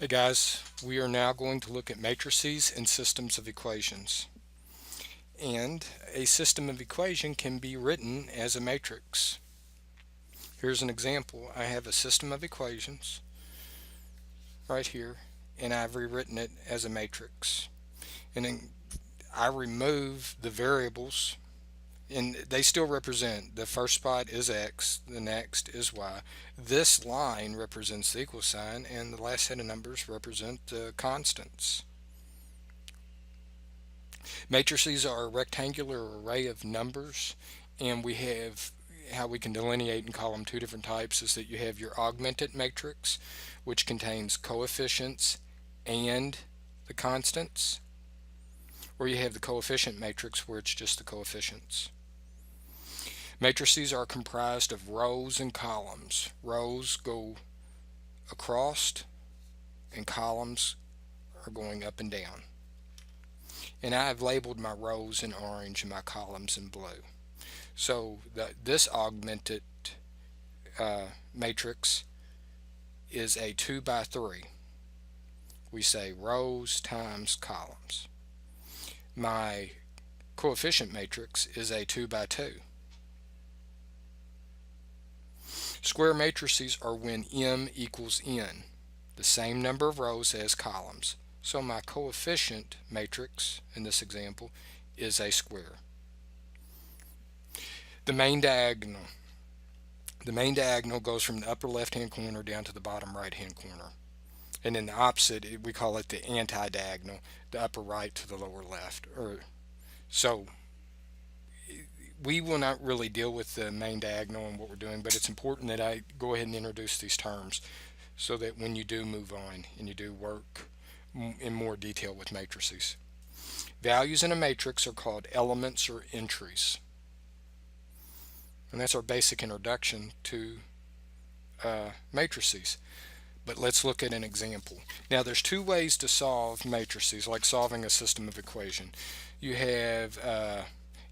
Hey guys, we are now going to look at matrices and systems of equations. And a system of equation can be written as a matrix. Here's an example. I have a system of equations right here, and I've rewritten it as a matrix. And then I remove the variables, and they still represent. The first spot is x, the next is y. This line represents the equal sign, and the last set of numbers represent the constants. Matrices are a rectangular array of numbers, and we have how we can delineate and call them two different types is that you have your augmented matrix, which contains coefficients and the constants, or you have the coefficient matrix where it's just the coefficients. Matrices are comprised of rows and columns. Rows go across and columns are going up and down. And I have labeled my rows in orange and my columns in blue. So this augmented matrix is a 2 by 3. We say rows times columns. My coefficient matrix is a 2 by 2. Square matrices are when m equals n, the same number of rows as columns. So my coefficient matrix in this example is a square. The main diagonal. The main diagonal goes from the upper left-hand corner down to the bottom right-hand corner. And then the opposite, we call it the anti-diagonal, the upper right to the lower left. So we will not really deal with the main diagonal and what we're doing, but it's important that I go ahead and introduce these terms so that when you do move on and you do work in more detail with matrices. Values in a matrix are called elements or entries. And that's our basic introduction to matrices. But let's look at an example. Now there's two ways to solve matrices, like solving a system of equation. You have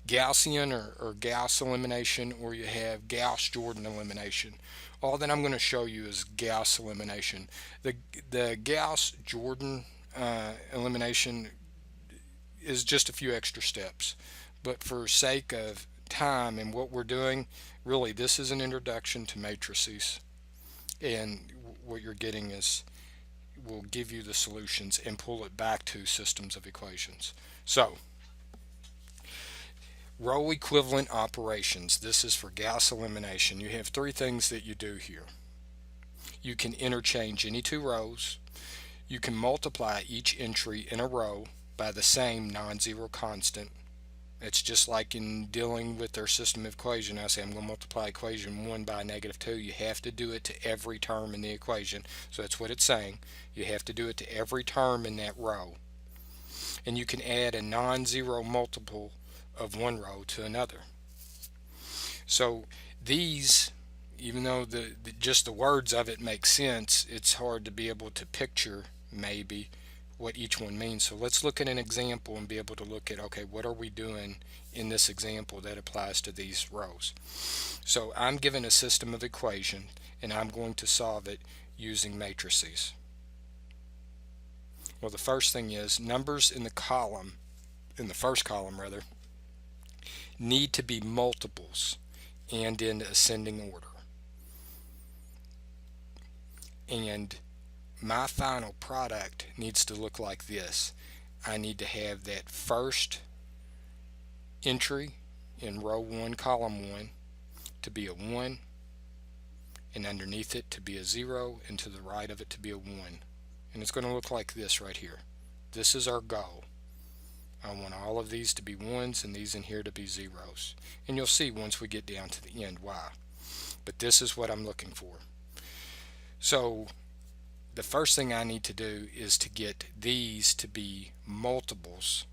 Gaussian or Gauss elimination, or you have Gauss-Jordan elimination. All that I'm going to show you is Gauss elimination. The Gauss-Jordan elimination is just a few extra steps, but for sake of time and what we're doing, really this is an introduction to matrices, and what you're getting is we'll give you the solutions and pull it back to systems of equations. So row equivalent operations. This is for Gauss elimination. You have three things that you do here. You can interchange any two rows. You can multiply each entry in a row by the same non-zero constant. It's just like in dealing with their system of equation. I say I'm going to multiply equation 1 by -2. You have to do it to every term in the equation. So that's what it's saying. You have to do it to every term in that row. And you can add a non-zero multiple of one row to another. So these, even though just the words of it make sense, it's hard to be able to picture maybe what each one means. So let's look at an example and be able to look at, okay, what are we doing in this example that applies to these rows? So I'm given a system of equation and I'm going to solve it using matrices. Well, the first thing is numbers in the column, in the first column rather, need to be multiples and in ascending order. And my final product needs to look like this. I need to have that first entry in row 1, column 1 to be a 1, and underneath it to be a 0, and to the right of it to be a 1. And it's going to look like this right here. This is our goal. I want all of these to be 1s and these in here to be 0s. And you'll see once we get down to the end why. But this is what I'm looking for. So the first thing I need to do is to get these to be multiples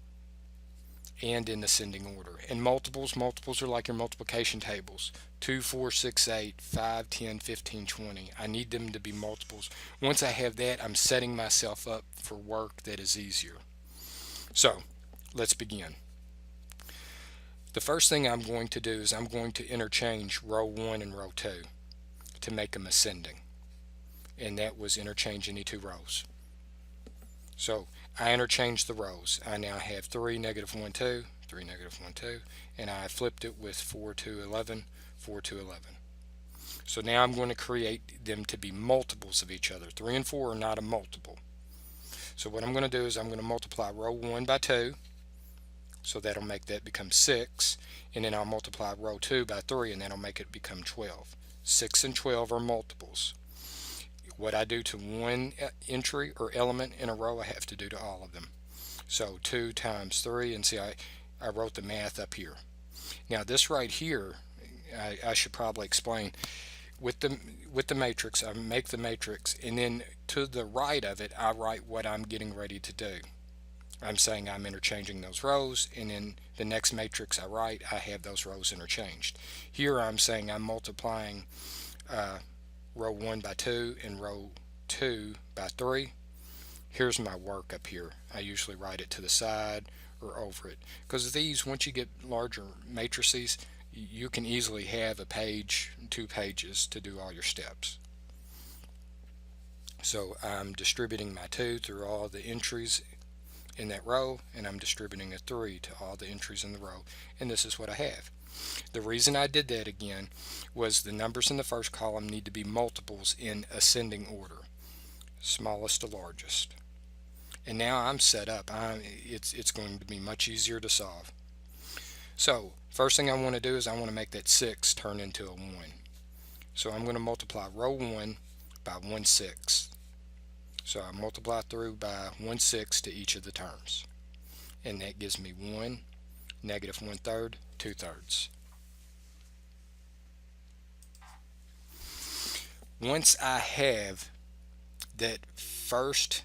and in ascending order. And multiples are like your multiplication tables. 2, 4, 6, 8, 5, 10, 15, 20. I need them to be multiples. Once I have that, I'm setting myself up for work that is easier. So let's begin. The first thing I'm going to do is I'm going to interchange row 1 and row 2 to make them ascending. And that was interchange any two rows. So I interchange the rows. I now have 3, -1, 2, 3, -1, 2, and I flipped it with 4, 2, 11, 4, 2, 11. So now I'm going to create them to be multiples of each other. 3 and 4 are not a multiple. So what I'm going to do is I'm going to multiply row 1 by 2. So that'll make that become 6. And then I'll multiply row 2 by 3, and that'll make it become 12. 6 and 12 are multiples. What I do to one entry or element in a row, I have to do to all of them. So 2 times 3, and see, I wrote the math up here. Now this right here, I should probably explain. With the matrix, I make the matrix, and then to the right of it, I write what I'm getting ready to do. I'm saying I'm interchanging those rows, and in the next matrix I write, I have those rows interchanged. Here I'm saying I'm multiplying row 1 by 2 and row 2 by 3. Here's my work up here. I usually write it to the side or over it, because these, once you get larger matrices, you can easily have a page, 2 pages to do all your steps. So I'm distributing my 2 through all the entries in that row, and I'm distributing a 3 to all the entries in the row, and this is what I have. The reason I did that again was the numbers in the first column need to be multiples in ascending order, smallest to largest. And now I'm set up. It's going to be much easier to solve. So first thing I want to do is I want to make that 6 turn into a 1. So I'm going to multiply row 1 by 1/6. So I multiply through by 1/6 to each of the terms. And that gives me 1, -1/3, 2/3. Once I have that first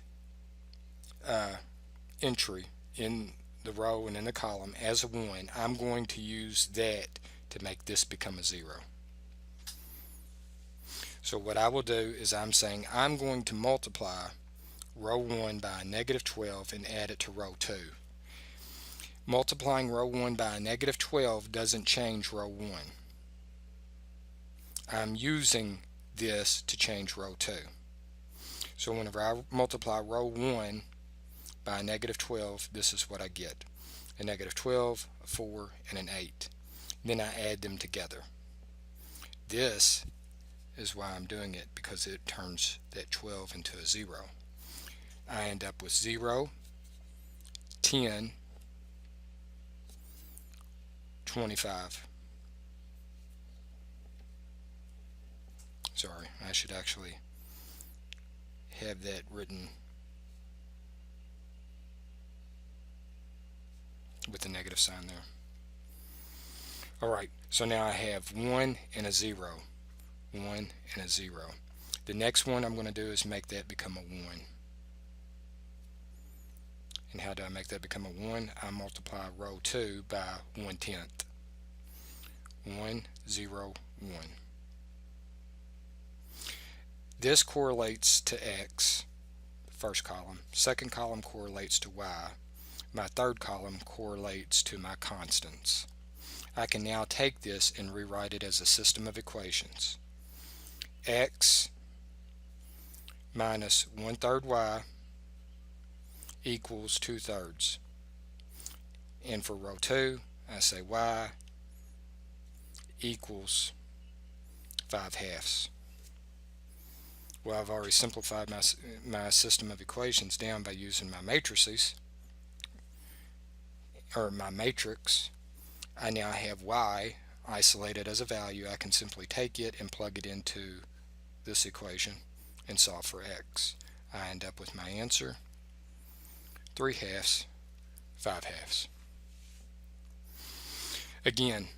entry in the row and in the column as a 1, I'm going to use that to make this become a 0. So what I will do is I'm saying I'm going to multiply row 1 by a -12 and add it to row 2. Multiplying row 1 by a -12 doesn't change row 1. I'm using this to change row 2. So whenever I multiply row 1 by a -12, this is what I get. A -12, a 4, and an 8. Then I add them together. This is why I'm doing it, because it turns that 12 into a 0. I end up with 0, 10, 25. Sorry, I should actually have that written with the negative sign there. Alright, so now I have 1 and a 0. 1 and a 0. The next one I'm going to do is make that become a 1. And how do I make that become a 1? I multiply row 2 by 1/10. 1, 0, 1. This correlates to X, first column. Second column correlates to Y. My third column correlates to my constants. I can now take this and rewrite it as a system of equations. X minus 1/3 Y equals 2/3. And for row 2, I say Y equals 5/2. Well, I've already simplified my system of equations down by using my matrices, or my matrix. I now have Y isolated as a value. I can simply take it and plug it into this equation and solve for X. I end up with my answer, 3/2, 5/2. Again,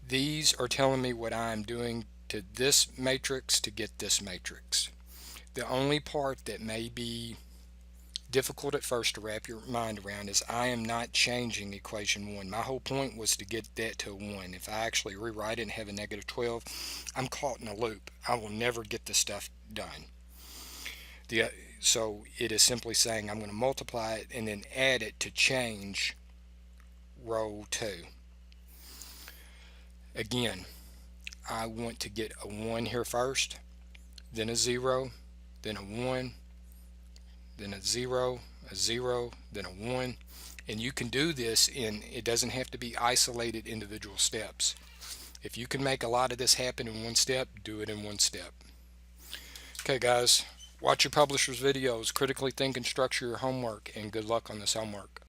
these are telling me what I'm doing to this matrix to get this matrix. The only part that may be difficult at first to wrap your mind around is I am not changing equation 1. My whole point was to get that to a 1. If I actually rewrite it and have a -12, I'm caught in a loop. I will never get this stuff done. So it is simply saying I'm going to multiply it and then add it to change row 2. Again, I want to get a 1 here first, then a 0, then a 1, then a 0, a 0, then a 1. And you can do this it doesn't have to be isolated individual steps. If you can make a lot of this happen in one step, do it in one step. Okay guys, watch your publisher's videos, critically think and structure your homework, and good luck on this homework.